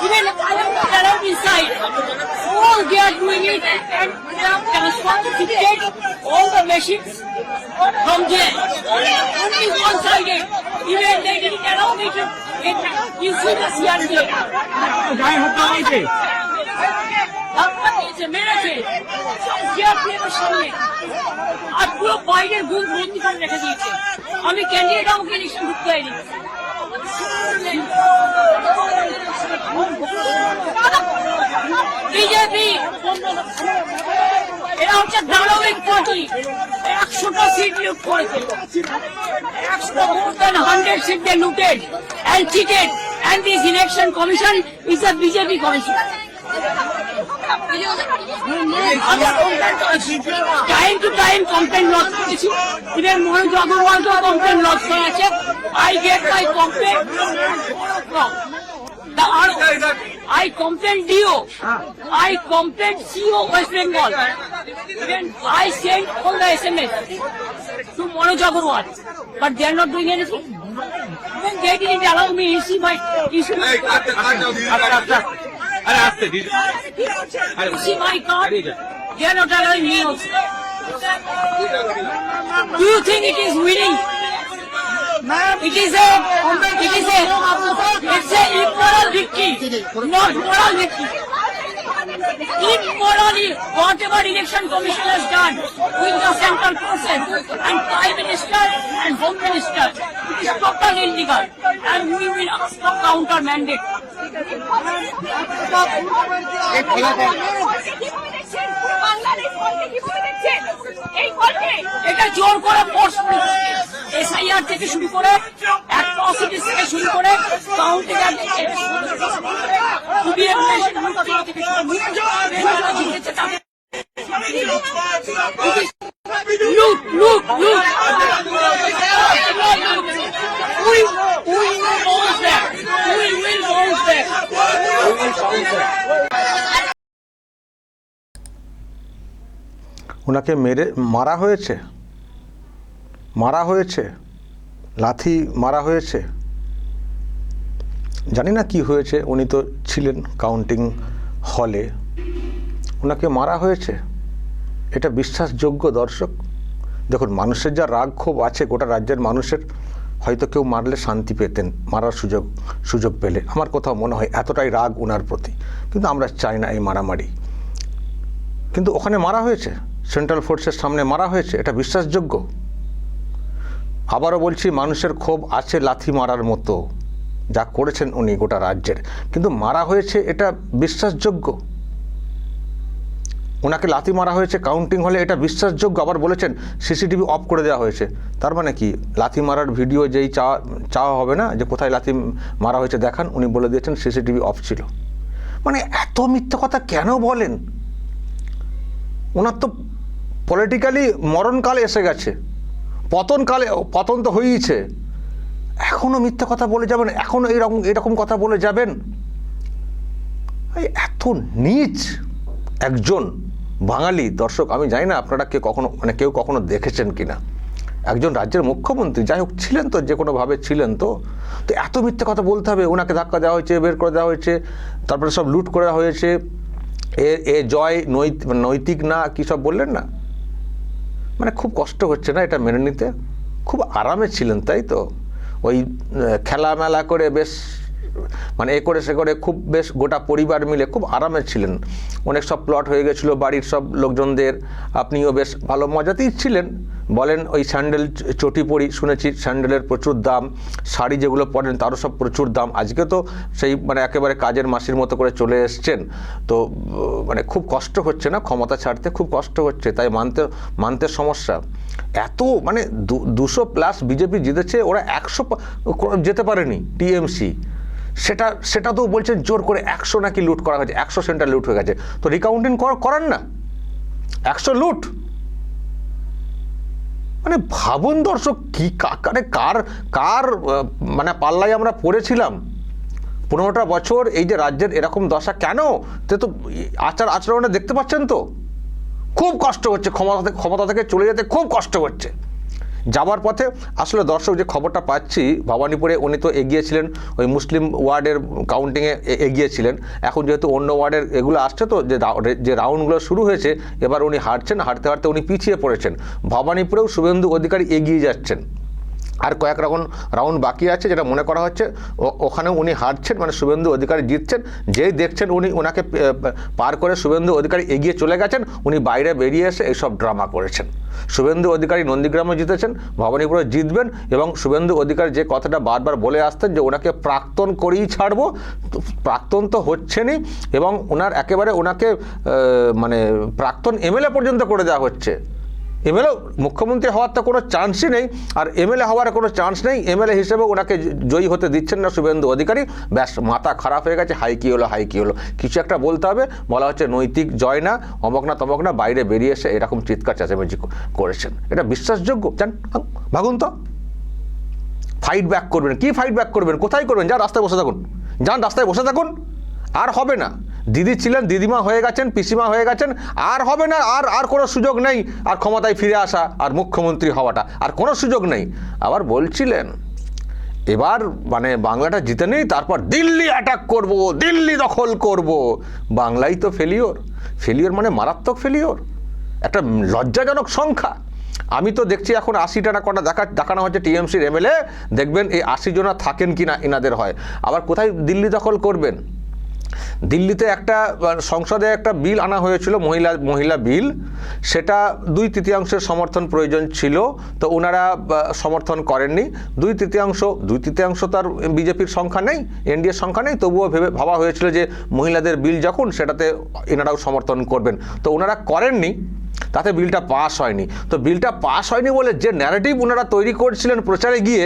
Even I am not allowed inside. All they are doing it and they are transferring all the machines from there. Only one-sided. Even they didn't allow me to get you see the CRJ. গায়ে হত্যা হয়েছে। ধাক্কা দিয়েছে, মেরেছে। CRPF-এর সামনে। আর পুরো বাইরের booth বন্দি করে রেখে দিয়েছে। আমি ক্যান্ডিডেট আমাকে ইলেকশন ঢুকতে হয়নি। বিজেপি এরা হচ্ছে দানবিক পার্টি। 100টা সিট লুট করেছে। 100 seat they looted and cheated, and this election commission is a BJP commission. Time to time complain lodge করেছি, ইভেন মনোজ আগরওয়ালকেও কমপ্লেন লজ করা আছে। I get my complain, I complained DO, I complained CO West Bengal, even I sent all the SMS to Manoj Agarwal, but they are not doing anything. Even they didn't allow me to see my issue. See my card, they are not allowing me also. Do you think it is winning? It's a immoral victory, not moral victory. Immorally, whatever election commission has done with the central forces and prime minister and home minister, it is totally illegal, and we will ask for counter mandate. এটা জোর করে force SIR থেকে শুরু করে atrocities থেকে শুরু করে counting থেকে লুট লুট লুট ওনাকে মারা হয়েছে, লাথি মারা হয়েছে, জানি না কি হয়েছে। উনি তো ছিলেন কাউন্টিং হলে, ওনাকে মারা হয়েছে। এটা বিশ্বাসযোগ্য? দর্শক দেখুন, মানুষের যা রাগ ক্ষোভ আছে গোটা রাজ্যের মানুষের, হয়তো কেউ মারলে শান্তি পেতেন মারার সুযোগ পেলে। আমার কোথাও মনে হয় এতটাই রাগ ওনার প্রতি, কিন্তু আমরা চাই না এই মারামারি। কিন্তু ওখানে মারা হয়েছে, সেন্ট্রাল ফোর্সের সামনে মারা হয়েছে, এটা বিশ্বাসযোগ্য? আবারও বলছি, মানুষের ক্ষোভ আছে লাথি মারার মতো, যা করেছেন উনি গোটা রাজ্যের, কিন্তু মারা হয়েছে এটা বিশ্বাসযোগ্য? ওনাকে লাথি মারা হয়েছে কাউন্টিং হলে, এটা বিশ্বাসযোগ্য? আবার বলেছেন সিসিটিভি অফ করে দেওয়া হয়েছে। তার মানে কি লাথি মারার ভিডিও যেই চাওয়া হবে না যে কোথায় লাথি মারা হয়েছে দেখান, উনি বলে দিয়েছেন সিসিটিভি অফ ছিল। মানে এত মিথ্যে কথা কেন বলেন? ওনার তো পলিটিক্যালি মরণকালে এসে গেছে, পতন তো হয়েইছে, এখনও মিথ্যে কথা বলে যাবেন, এখনও এরকম কথা বলে যাবেন? এত নীচ একজন বাঙালি। দর্শক আমি জানি না আপনারা কেউ কখনো দেখেছেন কিনা, একজন রাজ্যের মুখ্যমন্ত্রী, যাই হোক ছিলেন তো, যে কোনোভাবে ছিলেন তো এত মিথ্যে কথা বলতে হবে? ওনাকে ধাক্কা দেওয়া হয়েছে, বের করে দেওয়া হয়েছে, তারপরে সব লুট করা হয়েছে, এ জয় নৈতিক না, কী সব বললেন না? মানে খুব কষ্ট হচ্ছে না এটা মেনে নিতে? খুব আরামে ছিলেন তাই তো, ওই খেলামেলা করে বেশ মানে এ করে সে করে খুব বেশ গোটা পরিবার মিলে খুব আরামে ছিলেন। অনেক সব প্লট হয়ে গেছিলো বাড়ির সব লোকজনদের, আপনিও বেশ ভালো মজাতেই ছিলেন। বলেন ওই স্যান্ডেল চটি পরি, শুনেছি স্যান্ডেলের প্রচুর দাম, শাড়ি যেগুলো পরেন তারও সব প্রচুর দাম। আজকে তো সেই মানে একেবারে কাজের মাসির মতো করে চলে এসছেন, তো মানে খুব কষ্ট হচ্ছে না ক্ষমতা ছাড়তে? খুব কষ্ট হচ্ছে, তাই মানতে সমস্যা। এত মানে 200+ বিজেপি জিতেছে, ওরা 100 যেতে পারেনি টিএমসি। সেটা তো বলছেন জোর করে 100 নাকি লুট করা হয়েছে, 100 সেন্টার লুট হয়ে গেছে। তো রিকাউন্টিং করান না, 100 লুট। মানে ভাবুন দর্শক, কি কার মানে পাল্লায় আমরা পড়েছিলাম 15টা বছর। এই যে রাজ্যের এরকম দশা কেন? তো আচরণে দেখতে পাচ্ছেন তো, খুব কষ্ট হচ্ছে ক্ষমতা থেকে চলে যেতে, খুব কষ্ট হচ্ছে। যাওয়ার পথে আসলে দর্শক যে খবরটা পাচ্ছি, ভবানীপুরে উনি তো এগিয়েছিলেন, ওই মুসলিম ওয়ার্ডের কাউন্টিংয়ে এগিয়েছিলেন। এখন যেহেতু অন্য ওয়ার্ডের এগুলো আসছে, তো যে রাউন্ডগুলো শুরু হয়েছে, এবার উনি হাঁটছেন, হাঁটতে হাঁটতে উনি পিছিয়ে পড়েছেন। ভবানীপুরেও শুভেন্দু অধিকারী এগিয়ে যাচ্ছেন, আর কয়েক রাউন্ড বাকি আছে, যেটা মনে করা হচ্ছে ওখানেও উনি হারছেন, মানে শুভেন্দু অধিকারী জিতছেন। যেই দেখছেন উনি ওনাকে পার করে শুভেন্দু অধিকারী এগিয়ে চলে গেছেন, উনি বাইরে বেরিয়ে এসে এইসব ড্রামা করেছেন। শুভেন্দু অধিকারী নন্দীগ্রামে জিতেছেন, ভবানীপুরে জিতবেন, এবং শুভেন্দু অধিকারী যে কথাটা বারবার বলে আসতেন যে ওনাকে প্রাক্তন করেই ছাড়বো, প্রাক্তন তো হচ্ছেনই, এবং ওনাকে মানে প্রাক্তন এমএলএ পর্যন্ত করে দেওয়া হচ্ছে। এমএলএ মুখ্যমন্ত্রী হওয়ার তো কোনো চান্সই নেই, আর এমএলএ হওয়ার কোনো চান্স নেই, এমএলএ হিসেবে ওনাকে জয়ী হতে দিচ্ছেন না শুভেন্দু অধিকারী। ব্যাস, মাথা খারাপ হয়ে গেছে, হাই কী হলো, কিছু একটা বলতে হবে, বলা হচ্ছে নৈতিক জয় না, অমক না তমক না, বাইরে বেরিয়ে এসে এরকম চিৎকার চেঁচামেচি করেছেন। এটা বিশ্বাসযোগ্য? যান ভাগুন তো, ফাইট ব্যাক করবেন। কি ফাইট ব্যাক করবেন? কোথায় করবেন? যান রাস্তায় বসে থাকুন, আর হবে না। দিদি ছিলেন, দিদিমা হয়ে গেছেন, পিসিমা হয়ে গেছেন, আর হবে না, আর কোনো সুযোগ নেই আর ক্ষমতায় ফিরে আসা আর মুখ্যমন্ত্রী হওয়াটা, আর কোনো সুযোগ নেই। আবার বলছিলেন এবার মানে বাংলাটা জিতে নেই, তারপর দিল্লি অ্যাটাক করব, দিল্লি দখল করব। বাংলাই তো ফেলিওর মানে মারাত্মক ফেলিওর, একটা লজ্জাজনক সংখ্যা। আমি তো দেখছি এখন 80টা না কটা দেখানো হচ্ছে টিএমসির এমএলএ, দেখবেন এই 80 জন থাকেন কিনা এনাদের হয়। আবার কোথায় দিল্লি দখল করবেন? দিল্লিতে একটা সংসদে একটা বিল আনা হয়েছিল, মহিলা বিল, সেটা 2/3 সমর্থন প্রয়োজন ছিল, তো ওনারা সমর্থন করেননি। 2/3 তার বিজেপির সংখ্যা নেই, এনডিএর সংখ্যা নেই, তবুও ভাবা হয়েছিল যে মহিলাদের বিল যখন, সেটাতে এনারাও সমর্থন করবেন, তো ওনারা করেননি, তাতে বিলটা পাস হয়নি। তো বিলটা পাস হয়নি বলে যে ন্যারেটিভ ওনারা তৈরি করছিলেন প্রচারে গিয়ে,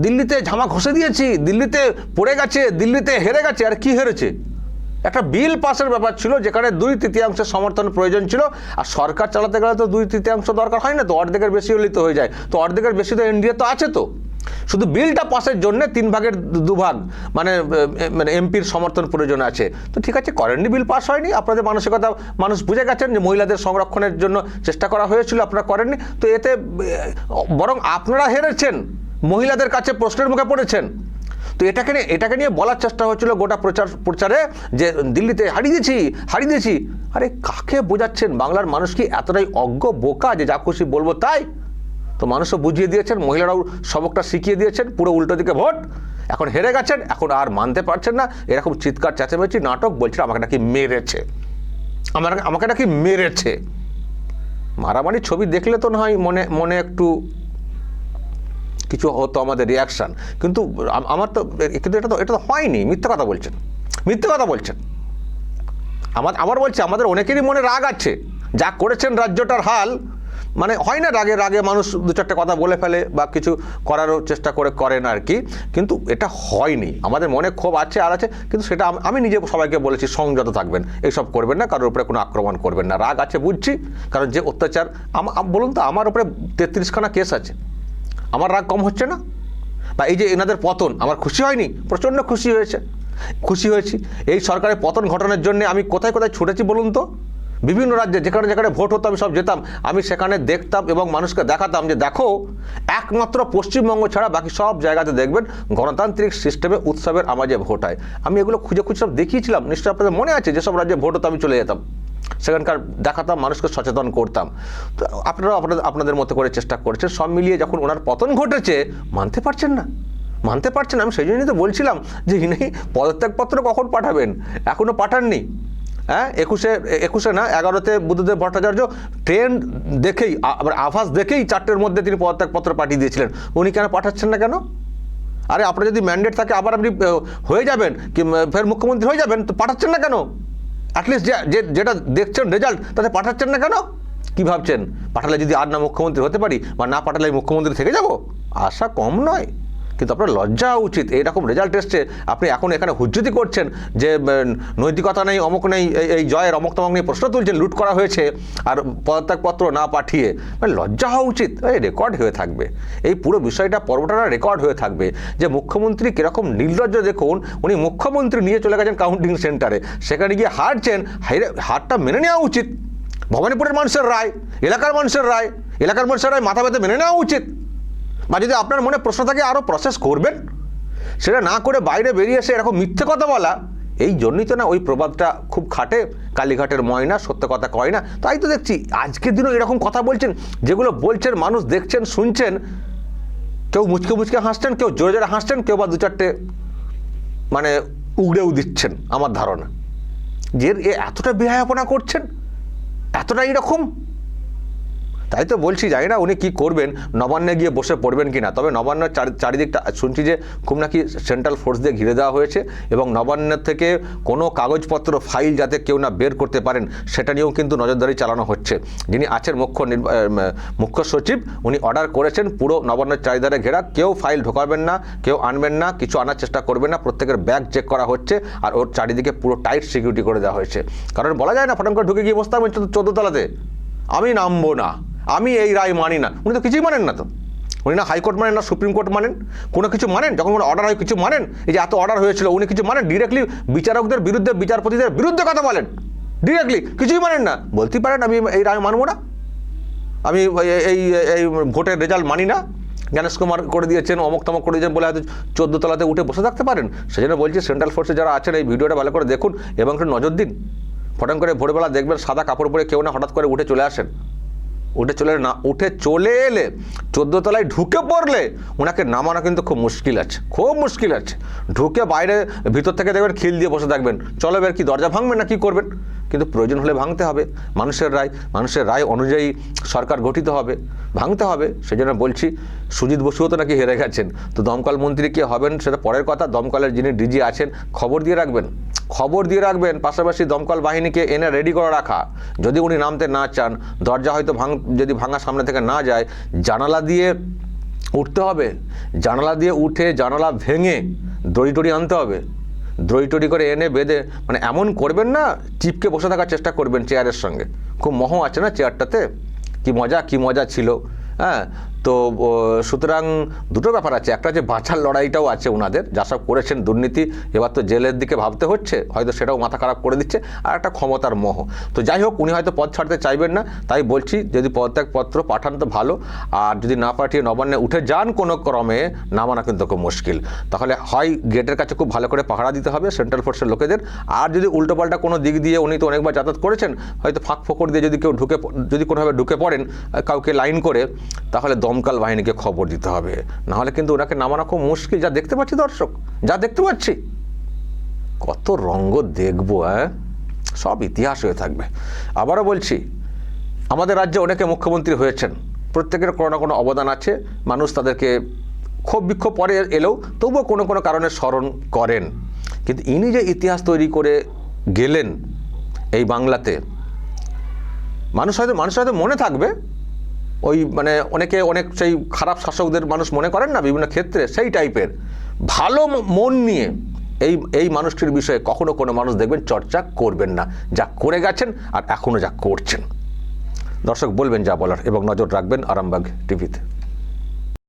দিল্লিতে ঝামা ঘষে দিয়েছি, দিল্লিতে পড়ে গেছে, দিল্লিতে হেরে গেছে। আর কি হেরেছে? একটা বিল পাসের ব্যাপার ছিল, যেখানে 2/3 সমর্থন প্রয়োজন ছিল, আর সরকার চালাতে গেলে তো 2/3 দরকার হয় না, তো অর্ধেকের বেশি হলেই তো হয়ে যায়, তো অর্ধেকের বেশি তো এনডিএ তো আছে, তো শুধু বিলটা পাসের জন্য 3 ভাগের 2 ভাগ মানে এমপির সমর্থন প্রয়োজন আছে। তো ঠিক আছে, করেননি, বিল পাস হয়নি, আপনাদের মানসিকতা মানুষ বুঝে গেছেন যে মহিলাদের সংরক্ষণের জন্য চেষ্টা করা হয়েছিল, আপনারা করেননি, তো এতে বরং আপনারা হেরেছেন, মহিলাদের কাছে প্রশ্নের মুখে পড়েছেন। তো এটাকে নিয়ে বলার চেষ্টা হচ্ছিল গোটা প্রচারে যে দিল্লিতে হারিয়ে দিয়েছি। আরে কাকে বোঝাচ্ছেন? বাংলার মানুষ কি এতটাই অজ্ঞ বোকা যে যা খুশি বলবো তাই? তো মানুষও বুঝিয়ে দিয়েছেন, মহিলারাও সবকটা শিখিয়ে দিয়েছেন, পুরো উল্টো দিকে ভোট। এখন হেরে গেছেন, এখন আর মানতে পারছেন না, এরকম চিৎকার চেঁচামেচি নাটক, বলছেন আমাকে নাকি মেরেছে। মারামারি ছবি দেখলে তো না হয় মনে একটু কিছু হতো আমাদের রিয়াকশান, কিন্তু এটা তো হয়নি। মিথ্যা কথা বলছেন। আবার বলছে আমাদের অনেকেরই মনে রাগ আছে, যা করেছেন রাজ্যটার হাল, মানে হয় না রাগে মানুষ 2-4টে কথা বলে ফেলে বা কিছু করারও চেষ্টা করেন আর কি, কিন্তু এটা হয়নি। আমাদের মনে ক্ষোভ আছে আর আছে, কিন্তু সেটা আমি নিজে সবাইকে বলেছি, সংযত থাকবেন, এইসব করবেন না, কারোর উপরে কোনো আক্রমণ করবেন না। রাগ আছে বুঝছি, কারণ যে অত্যাচার, বলুন তো, আমার উপরে 33খানা কেস আছে, আমার রাগ কম হচ্ছে না? বা এই যে এনাদের পতন, আমার খুশি হয়নি? প্রচণ্ড খুশি হয়েছি। এই সরকারের পতন ঘটানোর জন্য আমি কোথায় ছুটেছি বলুন তো? বিভিন্ন রাজ্যে যেখানে ভোট হতো আমি সব যেতাম, আমি সেখানে দেখতাম এবং মানুষকে দেখাতাম যে দেখো, একমাত্র পশ্চিমবঙ্গ ছাড়া বাকি সব জায়গাতে দেখবেন গণতান্ত্রিক সিস্টেমে উৎসবের আমাজে ভোট হয়। আমি এগুলো খুঁজে সব দেখিয়েছিলাম, নিশ্চয়ই আপনাদের মনে আছে, যেসব রাজ্যে ভোট হতো আমি চলে যেতাম, সেখানকার দেখাতাম, মানুষকে সচেতন করতাম। তো আপনারাও আপনাদের মতো করে চেষ্টা করছেন। সব মিলিয়ে যখন ওনার পতন ঘটেছে, মানতে পারছেন না। আমি সেই জন্যই তো বলছিলাম যে ইনি পদত্যাগপত্র কখন পাঠাবেন, এখনও পাঠাননি। হ্যাঁ, 21 না 11তে বুদ্ধদেব ভট্টাচার্য ট্রেন দেখেই, আভাস দেখেই 4টের মধ্যে তিনি পদত্যাগপত্র পাঠিয়ে দিয়েছিলেন। উনি কেন পাঠাচ্ছেন না কেন? আরে আপনার যদি ম্যান্ডেট থাকে, আবার আপনি হয়ে যাবেন, কি ফের মুখ্যমন্ত্রী হয়ে যাবেন, তো পাঠাচ্ছেন না কেন? অ্যাটলিস্ট যেটা দেখছেন রেজাল্ট, তাতে পাঠাচ্ছেন না কেন? কি ভাবছেন পাঠালে যদি আর না মুখ্যমন্ত্রী হতে পারি, বা না পাঠালে মুখ্যমন্ত্রী থেকে যাব? আশা কম নয়, কিন্তু আপনার লজ্জা উচিত। এইরকম রেজাল্ট এসছে, আপনি এখন এখানে হুজ্জতি করছেন যে নৈতিকতা নেই, অমুক নেই, এই জয়ের অমুক তমক নিয়ে প্রশ্ন তুলছেন, লুট করা হয়েছে, আর পদত্যাগপত্র না পাঠিয়ে, মানে লজ্জা হওয়া উচিত। এই রেকর্ড হয়ে থাকবে, এই পুরো বিষয়টা, পর্বটা রেকর্ড হয়ে থাকবে যে মুখ্যমন্ত্রী কীরকম নির্লজ্জ। দেখুন, উনি মুখ্যমন্ত্রী নিয়ে চলে গেছেন কাউন্টিং সেন্টারে, সেখানে গিয়ে হারছেন, হারটা মেনে নেওয়া উচিত। ভবানীপুরের মানুষের রায়, এলাকার মানুষের রায়, এলাকার মানুষেরাই মাথা ব্যথা মেনে নেওয়া উচিত। বা যদি আপনার মনে প্রশ্ন থাকে আরও প্রসেস করবেন, সেটা না করে বাইরে বেরিয়ে এসে এরকম মিথ্যে কথা বলা, এই জন্যই তো না ওই প্রবাদটা খুব খাটে, কালীঘাটের ময়না সত্য কথা কয় না। তাই তো দেখছি আজকের দিনও এরকম কথা বলছেন, যেগুলো বলছেন মানুষ দেখছেন শুনছেন, কেউ মুচকে মুচকে হাসছেন, কেউ জোরে জোরে হাসছেন, কেউ বা দু চারটে মানে উগড়েও দিচ্ছেন। আমার ধারণা যে এতটা বেহায়াপনা করছেন, এতটা এইরকম। তাই তো বলছি, জানি না উনি কি করবেন, নবান্নে গিয়ে বসে পড়বেন কিনা। তবে নবান্নের চারিদিকটা শুনছি যে খুব নাকি সেন্ট্রাল ফোর্স দিয়ে ঘিরে দেওয়া হয়েছে, এবং নবান্নের থেকে কোনো কাগজপত্র ফাইল যাতে কেউ না বের করতে পারেন সেটা নিয়েও কিন্তু নজরদারি চালানো হচ্ছে। যিনি আছেন মুখ্য সচিব, উনি অর্ডার করেছেন পুরো নবান্নের চারিধারে ঘেরা, কেউ ফাইল ঢোকাবেন না, কেউ আনবেন না, কিছু আনার চেষ্টা করবেন না, প্রত্যেকের ব্যাগ চেক করা হচ্ছে, আর ওর চারিদিকে পুরো টাইট সিকিউরিটি করে দেওয়া হয়েছে। কারণ বলা যায় না ফটাম করে ঢুকে গিয়ে বসতে হবে 14 তলাতে, আমি নামবো না, আমি এই রায় মানি না। উনি তো কিছুই মানেন না, তো উনি না হাইকোর্ট মানেন না সুপ্রিম কোর্ট মানেন, কোনো কিছু মানেন? যখন কোনো অর্ডার হয় কিছু মানেন? এই যে এত অর্ডার হয়েছিল উনি কিছু মানেন? ডিরেক্টলি বিচারকদের বিরুদ্ধে, বিচারপতিদের বিরুদ্ধে কথা বলেন, ডিরেক্টলি কিছুই মানেন না। বলতেই পারেন আমি এই রায় মানবো না, আমি এই ভোটের রেজাল্ট মানি না, জ্ঞানেশ কুমার করে দিয়েছেন, অমুক তমক করে দিয়েছেন বলে হয়তো 14 তলাতে উঠে বসে থাকতে পারেন। সেই জন্য বলছি সেন্ট্রাল ফোর্সে যারা আছেন এই ভিডিওটা ভালো করে দেখুন এবং একটু নজর দিন। ফটাম করে ভোরবেলা দেখবেন সাদা কাপড় পরে কেউ না হঠাৎ করে উঠে চলে আসেন, উঠে চলে এলে 14 তলায় ঢুকে পড়লে ওনাকে নামানো কিন্তু খুব মুশকিল আছে, খুব মুশকিল আছে। ঢুকে বাইরে ভিতর থেকে দেখবেন খিল দিয়ে বসে থাকবেন, চলো বের কি দরজা ভাঙবেন না কি করবেন? কিন্তু প্রয়োজন হলে ভাঙতে হবে, মানুষের রায় অনুযায়ী সরকার গঠিত হবে, ভাঙতে হবে। সেই জন্য বলছি সুজিত বসুও তো নাকি হেরে গেছেন, তো দমকল মন্ত্রী কে হবেন সেটা পরের কথা। দমকলের যিনি ডিজি আছেন খবর দিয়ে রাখবেন, পাশাপাশি দমকল বাহিনীকে এনে রেডি করে রাখা। যদি উনি নামতে না চান, দরজা হয়তো যদি ভাঙা সামনে থেকে না যায়, জানালা দিয়ে উঠতে হবে, জানালা দিয়ে উঠে জানালা ভেঙে দড়ি টড়ি আনতে হবে, দড়ি টড়ি করে এনে বেঁধে, মানে এমন করবেন না চিপকে বসে থাকার চেষ্টা করবেন চেয়ারের সঙ্গে। খুব মোহ আছে না চেয়ারটাতে, কি মজা ছিল। হ্যাঁ, তো সুতরাং দুটো ব্যাপার আছে, একটা যে বাঁচার লড়াইটাও আছে ওনাদের, যা সব করেছেন দুর্নীতি, এবার তো জেলের দিকে ভাবতে হচ্ছে, হয়তো সেটাও মাথা খারাপ করে দিচ্ছে, আর একটা ক্ষমতার মোহ। তো যাই হোক, উনি হয়তো পদ ছাড়তে চাইবেন না, তাই বলছি যদি পদত্যাগপত্র পাঠান তো ভালো, আর যদি না পাঠিয়ে নবান্নে উঠে যান কোনো ক্রমে, নামানো কিন্তু খুব মুশকিল। তাহলে হয় গেটের কাছে খুব ভালো করে পাহারা দিতে হবে সেন্ট্রাল ফোর্সের লোকেদের, আর যদি উল্টোপাল্টা কোনো দিক দিয়ে, উনি তো অনেকবার যাতায়াত করেছেন, হয়তো ফাঁক ফোকর দিয়ে যদি কোনোভাবে ঢুকে পড়েন কাউকে লাইন করে, তাহলে দমকল বাহিনীকে খবর দিতে হবে, নাহলে কিন্তু ওনাকে নামানো খুব মুশকিল। যা দেখতে পাচ্ছি দর্শক, যা দেখতে পাচ্ছি, কত রঙ্গ দেখবো, সব ইতিহাস হয়ে থাকবে। আবারও বলছি, আমাদের রাজ্যে অনেকে মুখ্যমন্ত্রী হয়েছেন, প্রত্যেকের কোনো না কোনো অবদান আছে, মানুষ তাদেরকে ক্ষোভ বিক্ষোভ পরে এলেও তবুও কোনো কোনো কারণে স্মরণ করেন। কিন্তু ইনি যে ইতিহাস তৈরি করে গেলেন এই বাংলাতে, মানুষ হয়তো মনে থাকবে, ওই মানে অনেক সেই খারাপ শাসকদের মানুষ মনে করেন না বিভিন্ন ক্ষেত্রে, সেই টাইপের ভালো মন নিয়ে এই মানুষটির বিষয়ে কখনো কোনো মানুষ দেখবেন চর্চা করবেন না, যা করে গেছেন আর এখনও যা করছেন। দর্শক বলবেন যা বলার এবং নজর রাখবেন আরামবাগ টিভিতে।